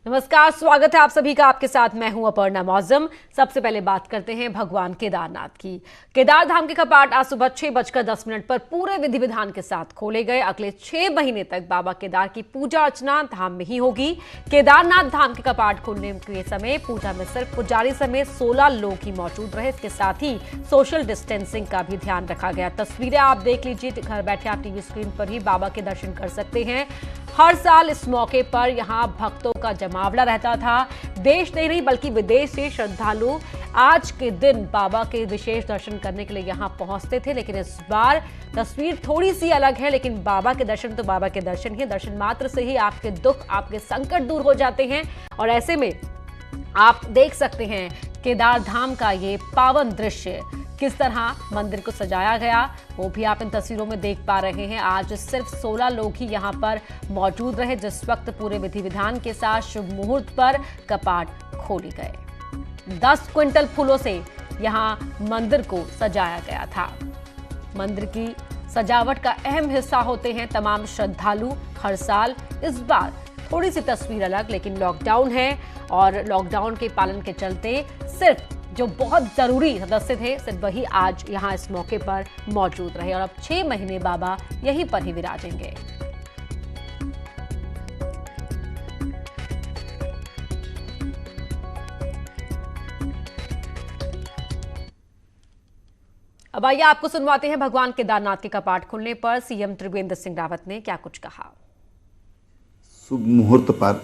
नमस्कार, स्वागत है आप सभी का। आपके साथ मैं हूं अपर्णा मौजम। सबसे पहले बात करते हैं भगवान केदारनाथ की। केदार धाम के कपाट आज सुबह 6:10 पर पूरे विधि विधान के साथ खोले गए। अगले 6 महीने तक बाबा केदार की पूजा अर्चना धाम में ही होगी। केदारनाथ धाम के कपाट खोलने के समय पूजा में सिर्फ पुजारी समेत 16 लोग ही मौजूद रहे। इसके साथ ही सोशल डिस्टेंसिंग का भी ध्यान रखा गया। तस्वीरें आप देख लीजिए, घर बैठे आप टीवी स्क्रीन पर ही बाबा के दर्शन कर सकते हैं। हर साल इस मौके पर यहाँ भक्तों का जमावड़ा रहता था। देश नहीं बल्कि विदेश से श्रद्धालु आज के दिन बाबा के विशेष दर्शन करने के लिए यहाँ पहुंचते थे। लेकिन इस बार तस्वीर थोड़ी सी अलग है। लेकिन बाबा के दर्शन तो बाबा के दर्शन ही, दर्शन मात्र से ही आपके दुख, आपके संकट दूर हो जाते हैं। और ऐसे में आप देख सकते हैं केदार धाम का ये पावन दृश्य, किस तरह मंदिर को सजाया गया, वो भी आप इन तस्वीरों में देख पा रहे हैं। आज सिर्फ 16 लोग ही यहाँ पर मौजूद रहे, जिस वक्त पूरे विधि विधान के साथ शुभ मुहूर्त पर कपाट खोले गए। 10 क्विंटल फूलों से यहाँ मंदिर को सजाया गया था। मंदिर की सजावट का अहम हिस्सा होते हैं तमाम श्रद्धालु हर साल। इस बार थोड़ी सी तस्वीर अलग, लेकिन लॉकडाउन है और लॉकडाउन के पालन के चलते सिर्फ जो बहुत जरूरी सदस्य थे सिर्फ वही आज यहाँ इस मौके पर मौजूद रहे। और अब 6 महीने बाबा यहीं पर ही विराजेंगे। अब आइए आपको सुनवाते हैं भगवान केदारनाथ के कपाट खुलने पर सीएम त्रिवेंद्र सिंह रावत ने क्या कुछ कहा। शुभ मुहूर्त पर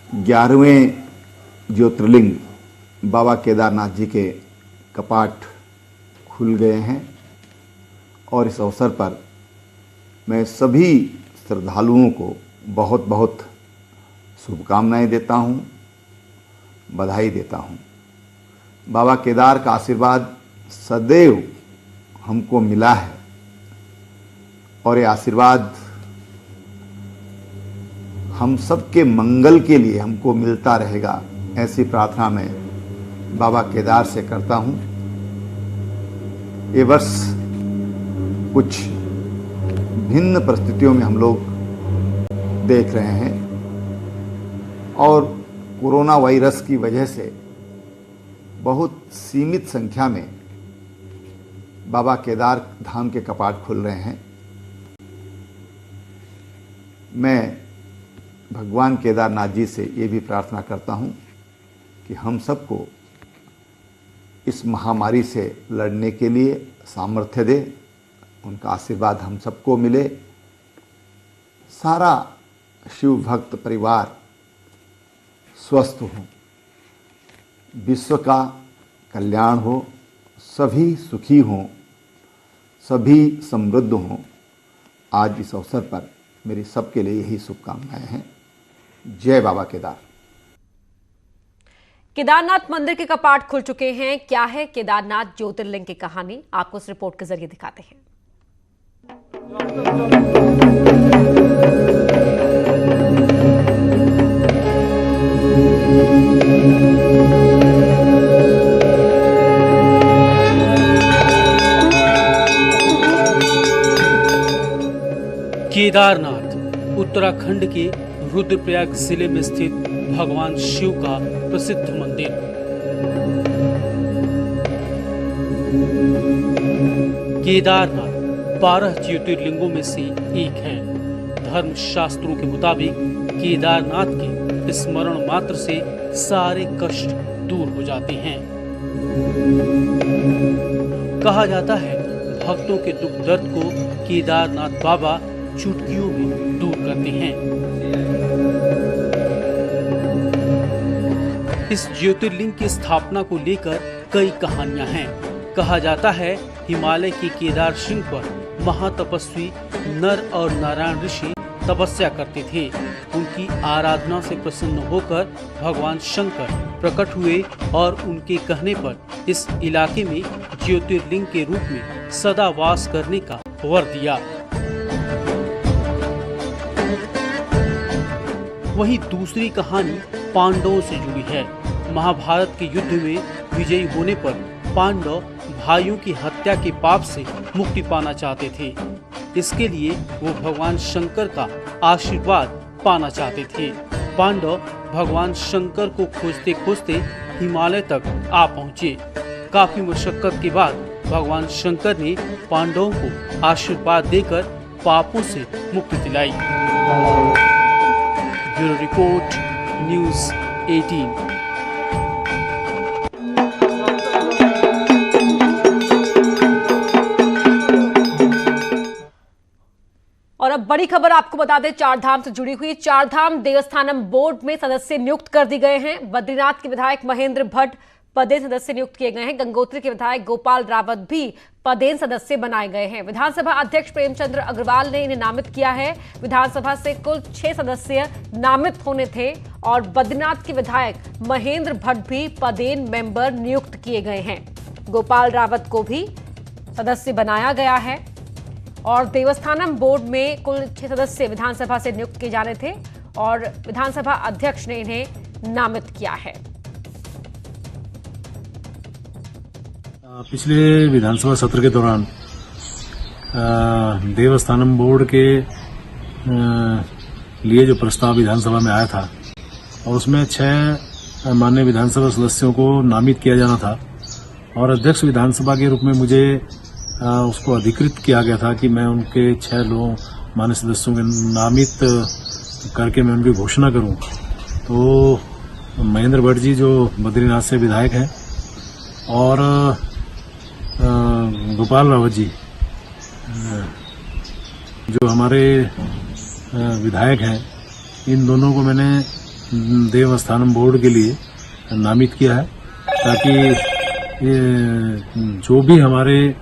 11वें ज्योतिर्लिंग बाबा केदारनाथ जी के कपाट खुल गए हैं और इस अवसर पर मैं सभी श्रद्धालुओं को बहुत बहुत शुभकामनाएं देता हूं, बधाई देता हूं। बाबा केदार का आशीर्वाद सदैव हमको मिला है और ये आशीर्वाद हम सबके मंगल के लिए हमको मिलता रहेगा, ऐसी प्रार्थना मैं बाबा केदार से करता हूं। ये वर्ष कुछ भिन्न परिस्थितियों में हम लोग देख रहे हैं और कोरोना वायरस की वजह से बहुत सीमित संख्या में बाबा केदार धाम के कपाट खुल रहे हैं। मैं भगवान केदारनाथ जी से ये भी प्रार्थना करता हूं कि हम सबको इस महामारी से लड़ने के लिए सामर्थ्य दे, उनका आशीर्वाद हम सबको मिले, सारा शिव भक्त परिवार स्वस्थ हो, विश्व का कल्याण हो, सभी सुखी हों, सभी समृद्ध हों। आज इस अवसर पर मेरी सबके लिए यही शुभकामनाएं हैं। जय बाबा केदार। केदारनाथ मंदिर के कपाट खुल चुके हैं। क्या है केदारनाथ ज्योतिर्लिंग की कहानी, आपको इस रिपोर्ट के जरिए दिखाते हैं। केदारनाथ उत्तराखंड के रुद्रप्रयाग जिले में स्थित भगवान शिव का प्रसिद्ध मंदिर। केदारनाथ 12 ज्योतिर्लिंगों में से एक है। धर्म शास्त्रों के मुताबिक केदारनाथ के स्मरण मात्र से सारे कष्ट दूर हो जाते हैं। कहा जाता है भक्तों के दुख दर्द को केदारनाथ बाबा चुटकियों में दूर करते हैं। इस ज्योतिर्लिंग की स्थापना को लेकर कई कहानियां हैं। कहा जाता है हिमालय के केदार शिंग पर महातपस्वी नर और नारायण ऋषि तपस्या करते थे। उनकी आराधना से प्रसन्न होकर भगवान शंकर प्रकट हुए और उनके कहने पर इस इलाके में ज्योतिर्लिंग के रूप में सदा वास करने का वर दिया। वहीं दूसरी कहानी पांडवों से जुड़ी है। महाभारत के युद्ध में विजयी होने पर पांडव भाइयों की हत्या के पाप से मुक्ति पाना चाहते थे। इसके लिए वो भगवान शंकर का आशीर्वाद पाना चाहते थे। पांडव भगवान शंकर को खोजते खोजते हिमालय तक आ पहुँचे। काफी मशक्कत के बाद भगवान शंकर ने पांडवों को आशीर्वाद देकर पापों से मुक्ति दिलाई। Bureau report, news 18। और अब बड़ी खबर आपको बता दें, चारधाम से जुड़ी हुई। चारधाम देवस्थानम बोर्ड में सदस्य नियुक्त कर दिए गए हैं। बद्रीनाथ के विधायक महेंद्र भट्ट पदेन सदस्य नियुक्त किए गए हैं। गंगोत्री के विधायक गोपाल रावत भी पदेन सदस्य बनाए गए हैं। विधानसभा अध्यक्ष प्रेमचंद्र अग्रवाल ने इन्हें नामित किया है। विधानसभा से कुल 6 सदस्य नामित होने थे और बद्रीनाथ के विधायक महेंद्र भट्ट भी पदेन मेंबर नियुक्त किए गए हैं। गोपाल रावत को भी सदस्य बनाया गया है और देवस्थानम बोर्ड में कुल 6 सदस्य विधानसभा से नियुक्त किए जाने थे और विधानसभा अध्यक्ष ने इन्हें नामित किया है। पिछले विधानसभा सत्र के दौरान देवस्थानम बोर्ड के लिए जो प्रस्ताव विधानसभा में आया था और उसमें 6 माननीय विधानसभा सदस्यों को नामित किया जाना था और अध्यक्ष विधानसभा के रूप में मुझे उसको अधिकृत किया गया था कि मैं उनके 6 लोग माननीय सदस्यों के नामित करके मैं उनकी घोषणा करूं। तो महेंद्र भट्ट जी जो बद्रीनाथ से विधायक हैं और गोपाल रावत जी जो हमारे विधायक हैं, इन दोनों को मैंने देवस्थानम बोर्ड के लिए नामित किया है ताकि ये जो भी हमारे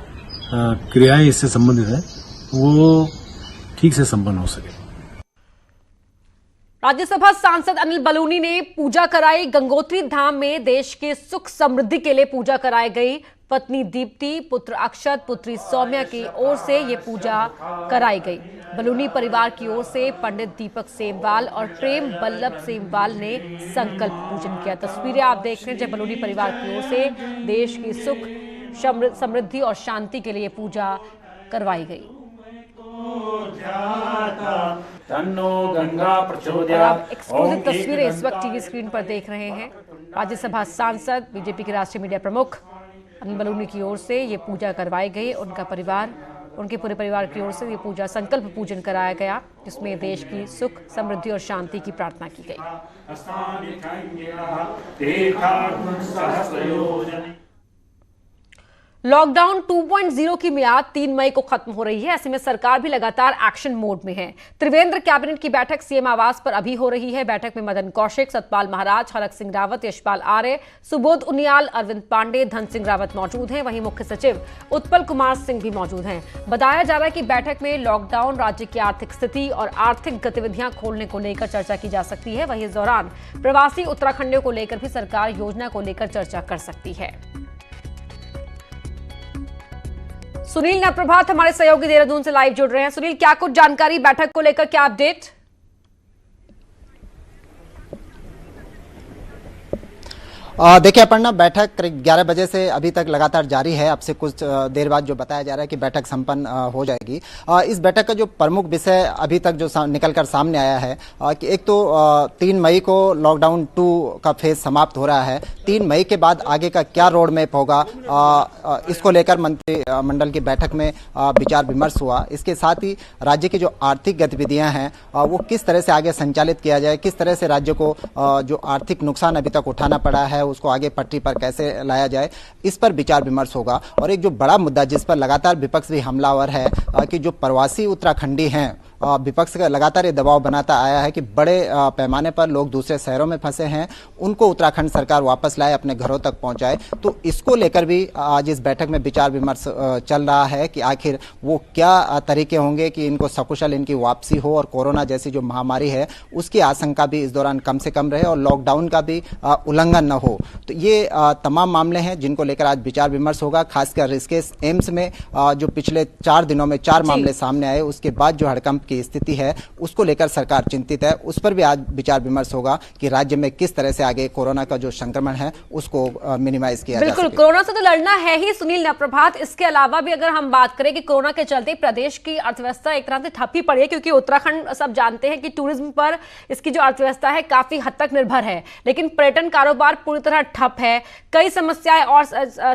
क्रियाएं इससे संबंधित है वो ठीक से संपन्न हो सके। राज्यसभा सांसद अनिल बलूनी ने पूजा कराई। गंगोत्री धाम में देश के सुख समृद्धि के लिए पूजा कराई गई। पत्नी दीप्ति, पुत्र अक्षत, पुत्री सौम्या की ओर से ये पूजा कराई गई। बलूनी परिवार की ओर से पंडित दीपक सेमवाल और प्रेम बल्लभ सेमवाल ने संकल्प पूजन किया। तस्वीरें आप देख रहे हैं जब बलूनी परिवार की ओर से देश की सुख समृद्धि और शांति के लिए पूजा करवाई गई। आप एक्सक्लूसिव तस्वीरें इस वक्त टीवी स्क्रीन पर देख रहे हैं। राज्यसभा सांसद, बीजेपी के राष्ट्रीय मीडिया प्रमुख अनिल बलूनी की ओर से ये पूजा करवाई गई। उनके पूरे परिवार की ओर से ये पूजा संकल्प पूजन कराया गया जिसमें देश की सुख समृद्धि और शांति की प्रार्थना की गई। लॉकडाउन 2.0 की मियाद 3 मई को खत्म हो रही है। ऐसे में सरकार भी लगातार एक्शन मोड में है। त्रिवेंद्र कैबिनेट की बैठक सीएम आवास पर अभी हो रही है। बैठक में मदन कौशिक, सतपाल महाराज, हरक सिंह रावत, यशपाल आर्य, सुबोध उनियाल, अरविंद पांडे, धन सिंह रावत मौजूद हैं। वहीं मुख्य सचिव उत्पल कुमार सिंह भी मौजूद हैं। बताया जा रहा है कि बैठक में लॉकडाउन, राज्य की आर्थिक स्थिति और आर्थिक गतिविधियां खोलने को लेकर चर्चा की जा सकती है। वहीं इस दौरान प्रवासी उत्तराखंडियों को लेकर भी सरकार योजना को लेकर चर्चा कर सकती है। सुनील नप्रभात हमारे सहयोगी देहरादून से लाइव जुड़ रहे हैं। सुनील, क्या कुछ जानकारी बैठक को लेकर, क्या अपडेट? देखिए अपर्णा, बैठक करीब 11 बजे से अभी तक लगातार जारी है। अब से कुछ देर बाद जो बताया जा रहा है कि बैठक संपन्न हो जाएगी। इस बैठक का जो प्रमुख विषय अभी तक जो निकलकर सामने आया है कि एक तो 3 मई को लॉकडाउन 2 का फेज समाप्त हो रहा है। 3 मई के बाद आगे का क्या रोड मैप होगा, इसको लेकर मंत्रिमंडल की बैठक में विचार विमर्श हुआ। इसके साथ ही राज्य की जो आर्थिक गतिविधियां हैं वो किस तरह से आगे संचालित किया जाए, किस तरह से राज्य को जो आर्थिक नुकसान अभी तक उठाना पड़ा है उसको आगे पटरी पर कैसे लाया जाए, इस पर विचार विमर्श होगा। और एक जो बड़ा मुद्दा जिस पर लगातार विपक्ष भी हमलावर है कि जो प्रवासी उत्तराखंडी हैं, विपक्ष का लगातार ये दबाव बनाता आया है कि बड़े पैमाने पर लोग दूसरे शहरों में फंसे हैं, उनको उत्तराखंड सरकार वापस लाए, अपने घरों तक पहुंचाए। तो इसको लेकर भी आज इस बैठक में विचार विमर्श चल रहा है कि आखिर वो क्या तरीके होंगे कि इनको सकुशल इनकी वापसी हो और कोरोना जैसी जो महामारी है उसकी आशंका भी इस दौरान कम से कम रहे और लॉकडाउन का भी उल्लंघन न हो। तो ये तमाम मामले हैं जिनको लेकर आज विचार विमर्श होगा। खासकर ऋषिकेश एम्स में जो पिछले 4 दिनों में 4 मामले सामने आए, उसके बाद जो हड़कंप की स्थिति है उसको लेकर सरकार चिंतित है। उस पर भी आज विचार विमर्श होगा कि राज्य में किस तरह से आगे कोरोना का जो संक्रमण है उसको मिनिमाइज किया जा सके। बिल्कुल, कोरोना से तो लड़ना है ही सुनील नप्रभात। इसके अलावा भी अगर हम बात करें कि कोरोना के चलते प्रदेश की अर्थव्यवस्था एक तरह से ठप ही पड़ी है, क्योंकि उत्तराखंड सब जानते हैं कि टूरिज्म पर इसकी जो अर्थव्यवस्था है काफी हद तक निर्भर है, लेकिन पर्यटन कारोबार पूरी तरह ठप है। कई समस्याएं और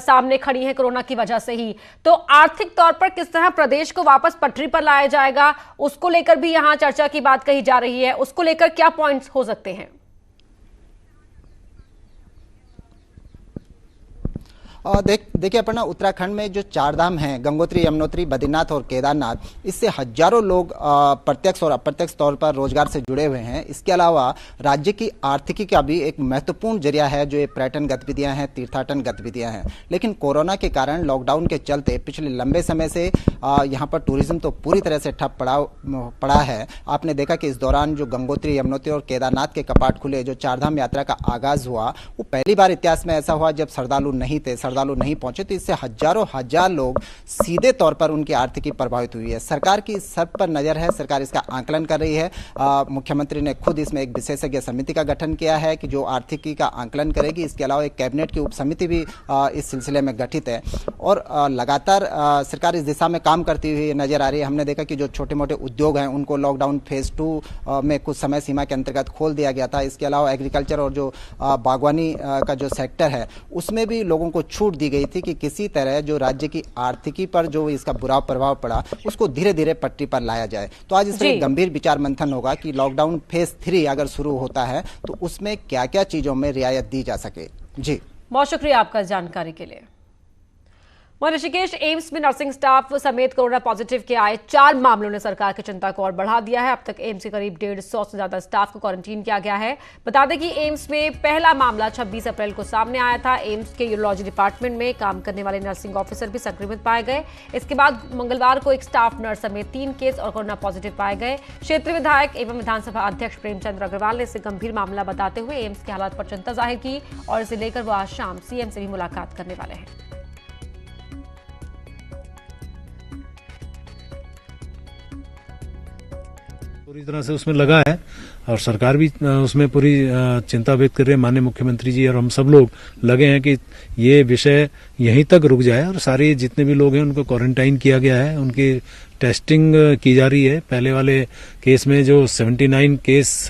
सामने खड़ी हैं कोरोना की वजह से ही। तो आर्थिक तौर पर किस तरह प्रदेश को वापस पटरी पर लाया जाएगा, उसको लेकर भी यहां चर्चा की बात कही जा रही है। उसको लेकर क्या पॉइंट्स हो सकते हैं? देखिए अपना उत्तराखंड में जो चार धाम हैं, गंगोत्री, यमुनोत्री, बद्रीनाथ और केदारनाथ, इससे हजारों लोग प्रत्यक्ष और अप्रत्यक्ष तौर पर रोजगार से जुड़े हुए हैं। इसके अलावा राज्य की आर्थिकी का भी एक महत्वपूर्ण जरिया है जो ये पर्यटन गतिविधियां हैं, तीर्थाटन गतिविधियां हैं। लेकिन कोरोना के कारण लॉकडाउन के चलते पिछले लंबे समय से यहाँ पर टूरिज्म तो पूरी तरह से ठप पड़ा है। आपने देखा कि इस दौरान जो गंगोत्री, यमुनोत्री और केदारनाथ के कपाट खुले, जो चारधाम यात्रा का आगाज हुआ, वो पहली बार इतिहास में ऐसा हुआ जब श्रद्धालु नहीं पहुंचे। तो इससे हजारों हजार लोग सीधे तौर पर उनकी आर्थिकी प्रभावित हुई है। सरकार की सब पर नजर है, सरकार इसका आंकलन कर रही है। मुख्यमंत्री ने खुद इसमें एक विशेषज्ञ समिति का गठन किया है कि जो आर्थिकी का आंकलन करेगी। इसके अलावा एक कैबिनेट की उप समिति भी इस सिलसिले में गठित है और लगातार सरकार इस दिशा में काम करती हुई नजर आ रही है। हमने देखा कि जो छोटे मोटे उद्योग हैं उनको लॉकडाउन फेज 2 में कुछ समय सीमा के अंतर्गत खोल दिया गया था। इसके अलावा एग्रीकल्चर और जो बागवानी का जो सेक्टर है उसमें भी लोगों को छूट दी गई थी कि किसी तरह जो राज्य की आर्थिकी पर जो इसका बुरा प्रभाव पड़ा उसको धीरे धीरे पटरी पर लाया जाए। तो आज इस पर गंभीर विचार मंथन होगा कि लॉकडाउन फेज 3 अगर शुरू होता है तो उसमें क्या क्या चीजों में रियायत दी जा सके। जी बहुत शुक्रिया आपका जानकारी के लिए। वहीं ऋषिकेश एम्स में नर्सिंग स्टाफ समेत कोरोना पॉजिटिव के आए 4 मामलों ने सरकार की चिंता को और बढ़ा दिया है। अब तक एम्स के करीब 150 से ज्यादा स्टाफ को क्वारंटीन किया गया है। बता दें कि एम्स में पहला मामला 26 अप्रैल को सामने आया था। एम्स के यूरोलॉजी डिपार्टमेंट में काम करने वाले नर्सिंग ऑफिसर भी संक्रमित पाए गए। इसके बाद मंगलवार को एक स्टाफ नर्स समेत 3 केस और कोरोना पॉजिटिव पाए गए। क्षेत्रीय विधायक एवं विधानसभा अध्यक्ष प्रेमचंद अग्रवाल ने इसे गंभीर मामला बताते हुए एम्स के हालात पर चिंता जाहिर की और इसे लेकर वो आज शाम सीएम से भी मुलाकात करने वाले हैं। पूरी तरह से उसमें लगा है और सरकार भी उसमें पूरी चिंता व्यक्त कर रही है। माननीय मुख्यमंत्री जी और हम सब लोग लगे हैं कि ये विषय यहीं तक रुक जाए और सारे जितने भी लोग हैं उनको क्वारंटाइन किया गया है, उनकी टेस्टिंग की जा रही है। पहले वाले केस में जो 79 केस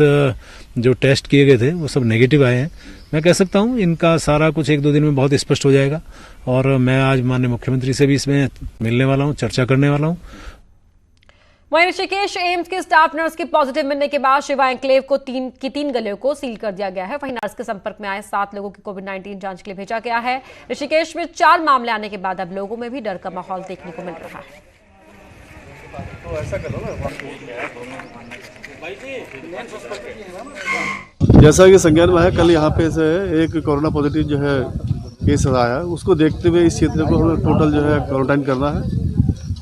जो टेस्ट किए गए थे वो सब नेगेटिव आए हैं। मैं कह सकता हूँ इनका सारा कुछ 1-2 दिन में बहुत स्पष्ट हो जाएगा और मैं आज माननीय मुख्यमंत्री से भी इसमें मिलने वाला हूँ, चर्चा करने वाला हूँ। वहीं ऋषिकेश एम्स के स्टाफ नर्स के पॉजिटिव मिलने के बाद शिवा एन्क्लेव को 3 गलियों को सील कर दिया गया है। वहीं नर्स के संपर्क में आए 7 लोगों की कोविड-19 जांच के लिए भेजा गया है। ऋषिकेश में 4 मामले आने के बाद अब लोगों में भी डर का माहौल देखने को मिल रहा है। जैसा कि संज्ञान में है, कल यहाँ पे से एक कोरोना पॉजिटिव जो है केस आया है, उसको देखते हुए इस क्षेत्र को हमें टोटल जो है क्वारंटाइन करना है।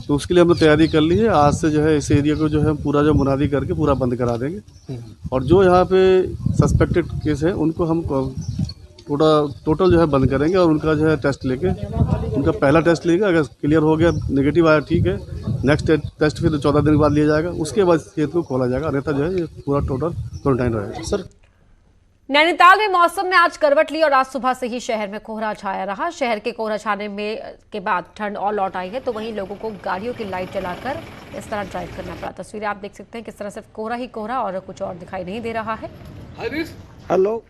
तो उसके लिए हमने तैयारी कर ली है। आज से जो है इस एरिया को जो है पूरा जो मुनादी करके पूरा बंद करा देंगे और जो यहाँ पे सस्पेक्टेड केस है उनको हम टोटल जो है बंद करेंगे और उनका जो है टेस्ट लेके उनका पहला टेस्ट लेगा, अगर क्लियर हो गया, नेगेटिव आया, ठीक है, नेक्स्ट टेस्ट फिर 14 दिन बाद लिया जाएगा। उसके बाद क्षेत्र को खोला जाएगा, अन्यथा जो है ये पूरा टोटल क्वारंटाइन रहेगा। सर नैनीताल में मौसम ने आज करवट ली और आज सुबह से ही शहर में कोहरा छाया रहा। शहर के कोहरा छाने में के बाद ठंड और लौट आई है, तो वहीं लोगों को गाड़ियों की लाइट जलाकर इस तरह ड्राइव करना पड़ा। तस्वीरें आप देख सकते हैं किस तरह सिर्फ कोहरा ही कोहरा और कुछ और दिखाई नहीं दे रहा है। हेलो,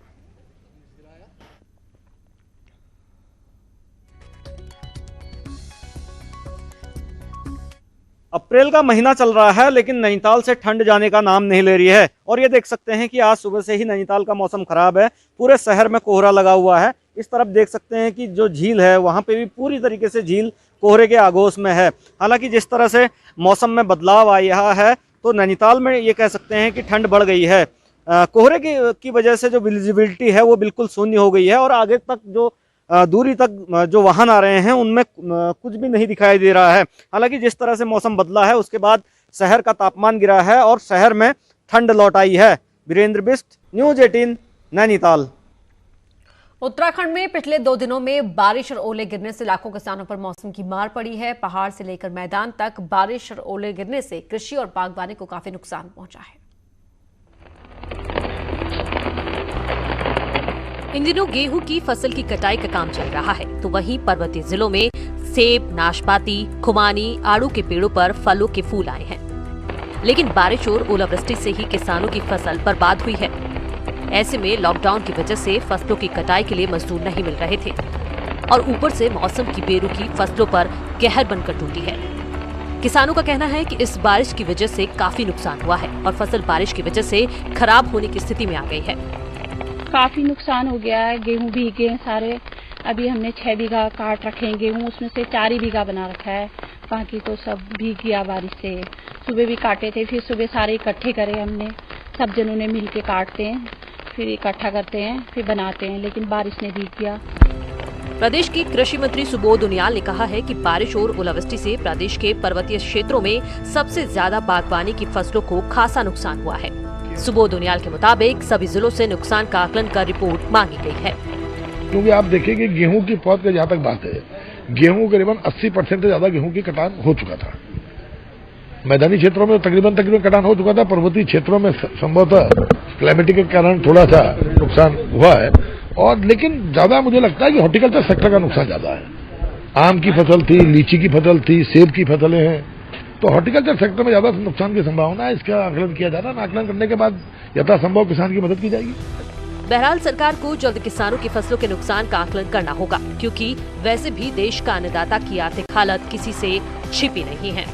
अप्रैल का महीना चल रहा है लेकिन नैनीताल से ठंड जाने का नाम नहीं ले रही है और ये देख सकते हैं कि आज सुबह से ही नैनीताल का मौसम खराब है। पूरे शहर में कोहरा लगा हुआ है। इस तरफ देख सकते हैं कि जो झील है वहाँ पे भी पूरी तरीके से झील कोहरे के आगोश में है। हालांकि जिस तरह से मौसम में बदलाव आया है तो नैनीताल में ये कह सकते हैं कि ठंड बढ़ गई है। कोहरे की वजह से जो विजिबिलिटी है वो बिल्कुल शून्य हो गई है और आगे तक जो दूरी तक जो वाहन आ रहे हैं उनमें कुछ भी नहीं दिखाई दे रहा है। हालांकि जिस तरह से मौसम बदला है उसके बाद शहर का तापमान गिरा है और शहर में ठंड लौट आई है। वीरेंद्र बिष्ट, न्यूज़ 18, नैनीताल। उत्तराखंड में पिछले 2 दिनों में बारिश और ओले गिरने से लाखों किसानों पर मौसम की मार पड़ी है। पहाड़ से लेकर मैदान तक बारिश और ओले गिरने से कृषि और बागवानी को काफी नुकसान पहुंचा है। इन दिनों गेहूं की फसल की कटाई का काम चल रहा है, तो वहीं पर्वतीय जिलों में सेब, नाशपाती, खुमानी, आड़ू के पेड़ों पर फलों के फूल आए हैं। लेकिन बारिश और ओलावृष्टि से ही किसानों की फसल बर्बाद हुई है। ऐसे में लॉकडाउन की वजह से फसलों की कटाई के लिए मजदूर नहीं मिल रहे थे और ऊपर से मौसम की बेरुखी फसलों पर कहर बनकर टूटी है। किसानों का कहना है कि इस बारिश की वजह से काफी नुकसान हुआ है और फसल बारिश की वजह से खराब होने की स्थिति में आ गई है। काफी नुकसान हो गया है, गेहूं भीग गए सारे। अभी हमने 6 बीघा काट रखे हैं गेहूं, उसमें से 4 ही बीघा बना रखा है, बाकी तो सब भीग गया बारिश से। सुबह भी काटे थे, फिर सुबह सारे इकट्ठे करे हमने, सब जनों ने मिल के काटते हैं, फिर इकट्ठा करते हैं, फिर बनाते हैं, लेकिन बारिश ने भीग गया। प्रदेश की कृषि मंत्री सुबोध उनियाल ने कहा है कि बारिश और ओलावृष्टि से प्रदेश के पर्वतीय क्षेत्रों में सबसे ज्यादा बागवानी की फसलों को खासा नुकसान हुआ है। सुबोध उनियाल के मुताबिक सभी जिलों से नुकसान का आकलन कर रिपोर्ट मांगी गई है। क्योंकि आप देखिए कि गेहूं की पौध की जहाँ तक बात है, गेहूं करीबन 80% से ज्यादा गेहूं की कटान हो चुका था। मैदानी क्षेत्रों में तकरीबन कटान हो चुका था। पर्वतीय क्षेत्रों में संभवतः क्लाइमेटिक के कारण थोड़ा सा नुकसान हुआ है, और लेकिन ज्यादा मुझे लगता है कि हॉर्टिकल्चर सेक्टर का नुकसान ज्यादा है। आम की फसल थी, लीची की फसल थी, सेब की फसलें हैं, तो हॉर्टिकल्चर सेक्टर में ज्यादा नुकसान की संभावना है। इसका आकलन किया जा रहा है। आकलन करने के बाद यथासंभव किसान की मदद की जाएगी। बहरहाल सरकार को जल्द किसानों की फसलों के नुकसान का आकलन करना होगा, क्योंकि वैसे भी देश का अन्नदाता की आर्थिक हालत किसी से छिपी नहीं है।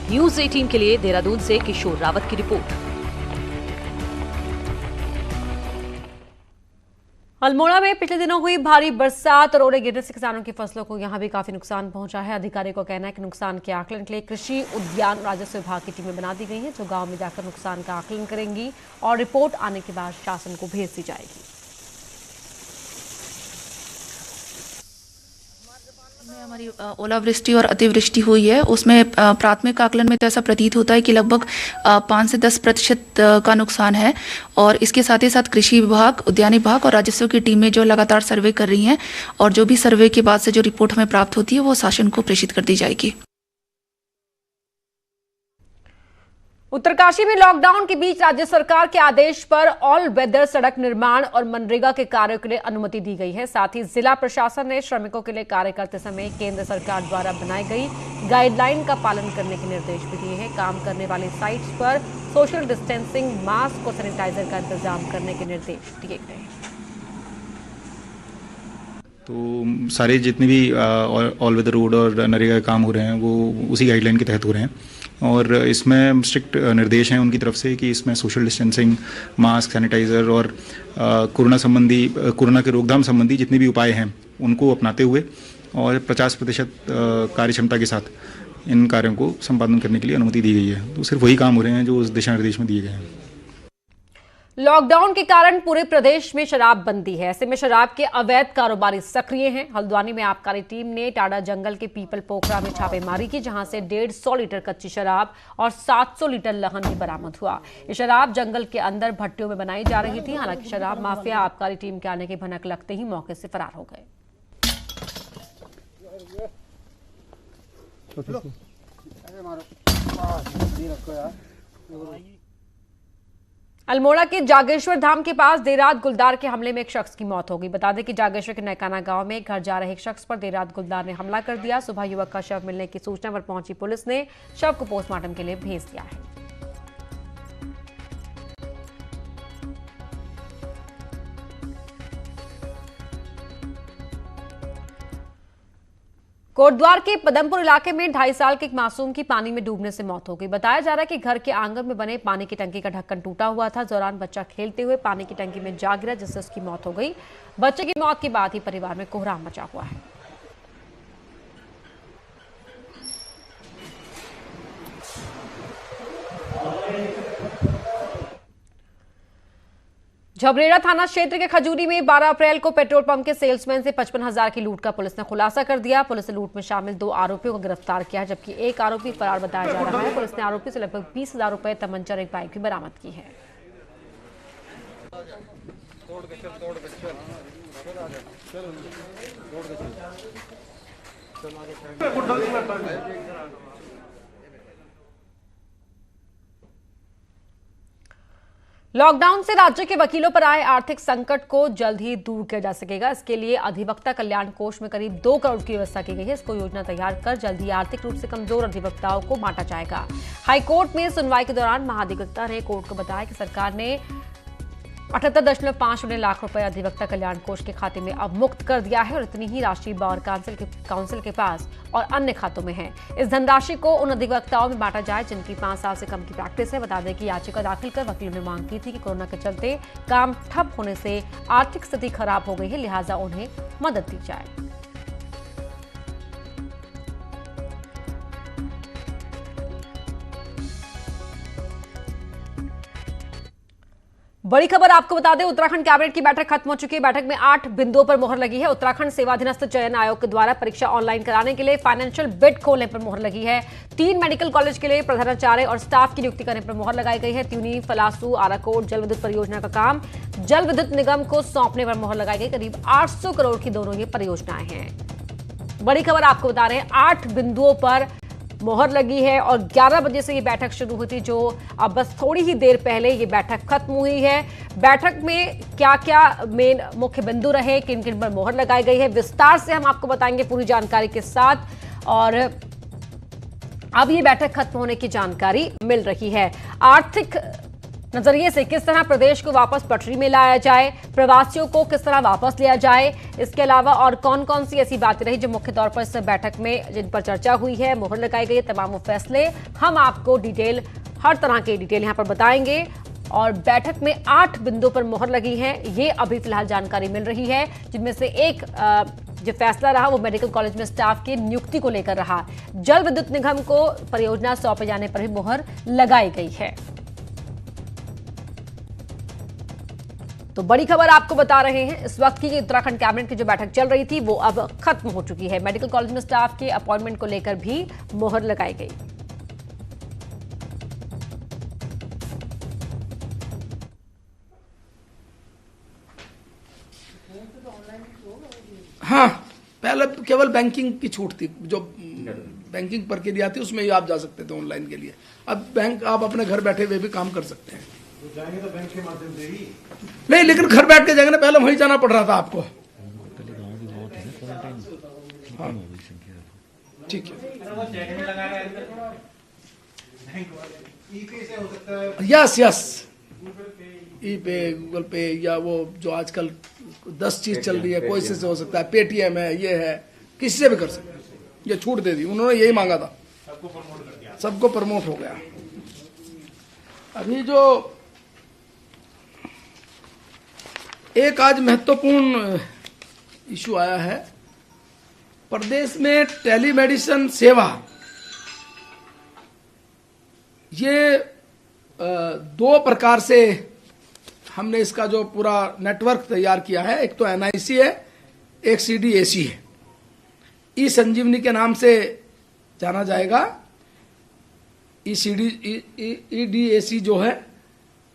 न्यूज़ 18 के लिए देहरादून से किशोर रावत की रिपोर्ट। अल्मोड़ा में पिछले दिनों हुई भारी बरसात और ओले गिरने से किसानों की फसलों को यहां भी काफी नुकसान पहुंचा है। अधिकारियों का कहना है कि नुकसान के आकलन के लिए कृषि, उद्यान, राजस्व विभाग की टीमें बना दी गई हैं, जो गांव में जाकर नुकसान का आकलन करेंगी और रिपोर्ट आने के बाद शासन को भेज दी जाएगी। हमारी ओलावृष्टि और अतिवृष्टि हुई है, उसमें प्राथमिक आकलन में तो ऐसा प्रतीत होता है कि लगभग 5 से 10% का नुकसान है। और इसके साथ ही साथ कृषि विभाग, उद्यान विभाग और राजस्व की टीमें जो लगातार सर्वे कर रही हैं, और जो भी सर्वे के बाद से जो रिपोर्ट हमें प्राप्त होती है वो शासन को प्रेषित कर दी जाएगी। उत्तरकाशी में लॉकडाउन के बीच राज्य सरकार के आदेश पर ऑल वेदर सड़क निर्माण और मनरेगा के कार्यों के लिए अनुमति दी गई है। साथ ही जिला प्रशासन ने श्रमिकों के लिए कार्य करते समय केंद्र सरकार द्वारा बनाई गई गाइडलाइन का पालन करने के निर्देश भी दिए हैं। काम करने वाली साइट्स पर सोशल डिस्टेंसिंग, मास्क और सैनिटाइजर का इंतजाम करने के निर्देश दिए गए हैं। तो सारे जितने भी ऑल वेदर रोड और नरेगा काम हो रहे हैं वो उसी गाइडलाइन के तहत हो रहे हैं, और इसमें स्ट्रिक्ट निर्देश हैं उनकी तरफ से कि इसमें सोशल डिस्टेंसिंग, मास्क, सैनिटाइज़र और कोरोना के रोकथाम संबंधी जितने भी उपाय हैं उनको अपनाते हुए और 50% कार्य क्षमता के साथ इन कार्यों को संपादन करने के लिए अनुमति दी गई है। तो सिर्फ वही काम हो रहे हैं जो उस दिशा निर्देश में दिए गए हैं। लॉकडाउन के कारण पूरे प्रदेश में शराब बंदी है। ऐसे में शराब के अवैध कारोबारी सक्रिय हैं। हल्द्वानी में आबकारी टीम ने टाडा जंगल के पीपल पोखरा में छापेमारी की, जहां से 150 लीटर कच्ची शराब और 700 लीटर लहन भी बरामद हुआ। ये शराब जंगल के अंदर भट्टियों में बनाई जा रही थी। हालांकि शराब माफिया आबकारी टीम के आने की भनक लगते ही मौके से फरार हो गए। अल्मोड़ा के जागेश्वर धाम के पास देर रात गुलदार के हमले में एक शख्स की मौत हो गई। बता दें कि जागेश्वर के नैकाना गांव में घर जा रहे एक शख्स पर देर रात गुलदार ने हमला कर दिया। सुबह युवक का शव मिलने की सूचना पर पहुंची पुलिस ने शव को पोस्टमार्टम के लिए भेज दिया है। कोटद्वार के पदमपुर इलाके में 2.5 साल के एक मासूम की पानी में डूबने से मौत हो गई। बताया जा रहा है कि घर के आंगन में बने पानी की टंकी का ढक्कन टूटा हुआ था। दौरान बच्चा खेलते हुए पानी की टंकी में जा गिरा, जिससे उसकी मौत हो गई। बच्चे की मौत के बाद ही परिवार में कोहराम मचा हुआ है। झबरेड़ा थाना क्षेत्र के खजूरी में 12 अप्रैल को पेट्रोल पंप के सेल्समैन से 55,000 की लूट का पुलिस ने खुलासा कर दिया। पुलिस ने लूट में शामिल 2 आरोपियों को गिरफ्तार किया है, जबकि एक आरोपी फरार बताया जा रहा है। पुलिस ने आरोपी से लगभग 20,000 रुपए, तमंचा और एक बाइक भी बरामद की है। लॉकडाउन से राज्य के वकीलों पर आए आर्थिक संकट को जल्द ही दूर किया जा सकेगा। इसके लिए अधिवक्ता कल्याण कोष में करीब 2 करोड़ की व्यवस्था की गई है। इसको योजना तैयार कर जल्द ही आर्थिक रूप से कमजोर अधिवक्ताओं को बांटा जाएगा। हाईकोर्ट में सुनवाई के दौरान महाधिवक्ता ने कोर्ट को बताया कि सरकार ने 78.5 लाख रुपए अधिवक्ता कल्याण कोष के खाते में अब मुक्त कर दिया है और इतनी ही राशि बार काउंसिल के पास और अन्य खातों में है। इस धनराशि को उन अधिवक्ताओं में बांटा जाए जिनकी 5 साल से कम की प्रैक्टिस है। बता दें कि याचिका दाखिल कर वकीलों ने मांग की थी कि कोरोना के चलते काम ठप होने से आर्थिक स्थिति खराब हो गई है, लिहाजा उन्हें मदद दी जाए। बड़ी खबर आपको बता दें, उत्तराखंड कैबिनेट की बैठक खत्म हो चुकी है। बैठक में 8 बिंदुओं पर मोहर लगी है। उत्तराखंड सेवाधीनस्थ चयन आयोग के द्वारा परीक्षा ऑनलाइन कराने के लिए फाइनेंशियल बिड खोलने पर मोहर लगी है। 3 मेडिकल कॉलेज के लिए प्रधानाचार्य और स्टाफ की नियुक्ति करने पर मोहर लगाई गई है। त्यूनी, फलासू, आराकोट जल विद्युत परियोजना का काम जल विद्युत निगम को सौंपने पर मोहर लगाई गई। करीब 800 करोड़ की दोनों ये परियोजनाएं हैं। बड़ी खबर आपको बता रहे हैं, 8 बिंदुओं पर मोहर लगी है और 11 बजे से ये बैठक शुरू हुई थी, जो अब बस थोड़ी ही देर पहले ये बैठक खत्म हुई है। बैठक में क्या क्या मेन मुख्य बिंदु रहे, किन किन पर मोहर लगाई गई है, विस्तार से हम आपको बताएंगे पूरी जानकारी के साथ। और अब ये बैठक खत्म होने की जानकारी मिल रही है। आर्थिक नजरिए से किस तरह प्रदेश को वापस पटरी में लाया जाए, प्रवासियों को किस तरह वापस लिया जाए, इसके अलावा और कौन कौन सी ऐसी बातें रही जो मुख्य तौर पर इस बैठक में जिन पर चर्चा हुई है, मोहर लगाई गई है, तमाम फैसले हम आपको डिटेल, हर तरह की डिटेल यहां पर बताएंगे। और बैठक में 8 बिंदुओं पर मोहर लगी है, ये अभी फिलहाल जानकारी मिल रही है, जिनमें से एक जो फैसला रहा वो मेडिकल कॉलेज में स्टाफ की नियुक्ति को लेकर रहा। जल विद्युत निगम को परियोजना सौंपे जाने पर भी मोहर लगाई गई है। तो बड़ी खबर आपको बता रहे हैं इस वक्त की, उत्तराखंड कैबिनेट की जो बैठक चल रही थी वो अब खत्म हो चुकी है। मेडिकल कॉलेज में स्टाफ के अपॉइंटमेंट को लेकर भी मोहर लगाई गई। हाँ, पहले केवल बैंकिंग की छूट थी, जो बैंकिंग प्रक्रिया थी उसमें ही आप जा सकते थे ऑनलाइन के लिए। अब बैंक आप अपने घर बैठे हुए भी काम कर सकते हैं। तो जाएंगे तो बैंक के माध्यम से ही नहीं, लेकिन घर बैठ के जाएंगे ना, पहले वहीं जाना पड़ रहा था आपको। हाँ, ठीक है। यस, ई पे, गूगल पे, या वो जो आजकल 10 चीज चल रही है, कोई से हो सकता है, पेटीएम है, ये है, किसी से भी कर सकते हैं। ये छूट दे दी उन्होंने, यही मांगा था, सबको प्रमोट हो गया। अभी जो एक आज महत्वपूर्ण इशू आया है, प्रदेश में टेलीमेडिसिन सेवा, ये 2 प्रकार से हमने इसका जो पूरा नेटवर्क तैयार किया है। एक तो NIC है, एक CDAC है। ई संजीवनी के नाम से जाना जाएगा। EDAC जो है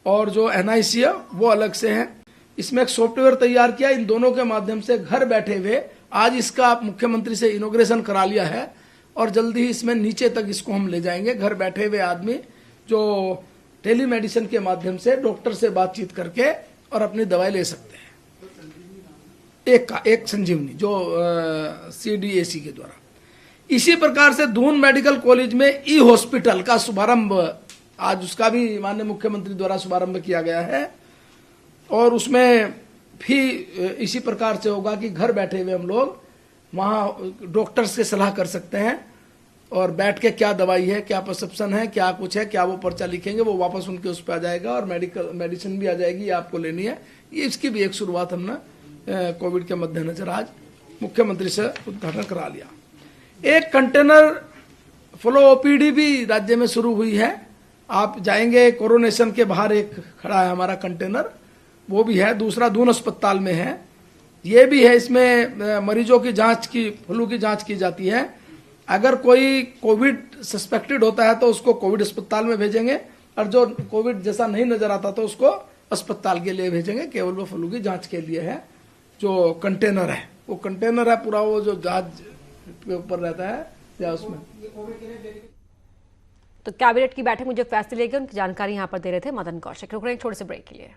और जो NIC है वो अलग से है। इसमें एक सॉफ्टवेयर तैयार किया, इन दोनों के माध्यम से घर बैठे हुए, आज इसका मुख्यमंत्री से इनॉग्रेशन करा लिया है और जल्दी ही इसमें नीचे तक इसको हम ले जाएंगे। घर बैठे हुए आदमी जो टेलीमेडिसिन के माध्यम से डॉक्टर से बातचीत करके और अपनी दवाई ले सकते हैं। एक संजीवनी जो CDAC के द्वारा। इसी प्रकार से दून मेडिकल कॉलेज में ई हॉस्पिटल का शुभारंभ, आज उसका भी माननीय मुख्यमंत्री द्वारा शुभारंभ किया गया है। और उसमें भी इसी प्रकार से होगा कि घर बैठे हुए हम लोग वहाँ डॉक्टर से सलाह कर सकते हैं और बैठ के क्या दवाई है, क्या प्रिस्क्रिप्शन है, क्या कुछ है, क्या वो पर्चा लिखेंगे, वो वापस उनके उस पर आ जाएगा और मेडिसिन भी आ जाएगी, ये आपको लेनी है। ये इसकी भी एक शुरुआत हमने कोविड के मद्देनजर आज मुख्यमंत्री से उद्घाटन करा लिया। एक कंटेनर फ्लो OPD भी राज्य में शुरू हुई है। आप जाएंगे, कोरोनेशन के बाहर एक खड़ा है हमारा कंटेनर, वो भी है। दूसरा दून अस्पताल में है, ये भी है। इसमें मरीजों की जांच की, फ्लू की जांच की जाती है। अगर कोई कोविड सस्पेक्टेड होता है तो उसको कोविड अस्पताल में भेजेंगे और जो कोविड जैसा नहीं नजर आता तो उसको अस्पताल के लिए भेजेंगे, केवल वो फ्लू की जांच के लिए है। जो कंटेनर है वो कंटेनर है पूरा, वो जो जहाज के ऊपर रहता है या उसमें। तो कैबिनेट की बैठक में जो फैसले लेंगे उनकी जानकारी यहाँ पर दे रहे थे मदन कौशिक। रुक रहे हैं छोटे से ब्रेक के लिए।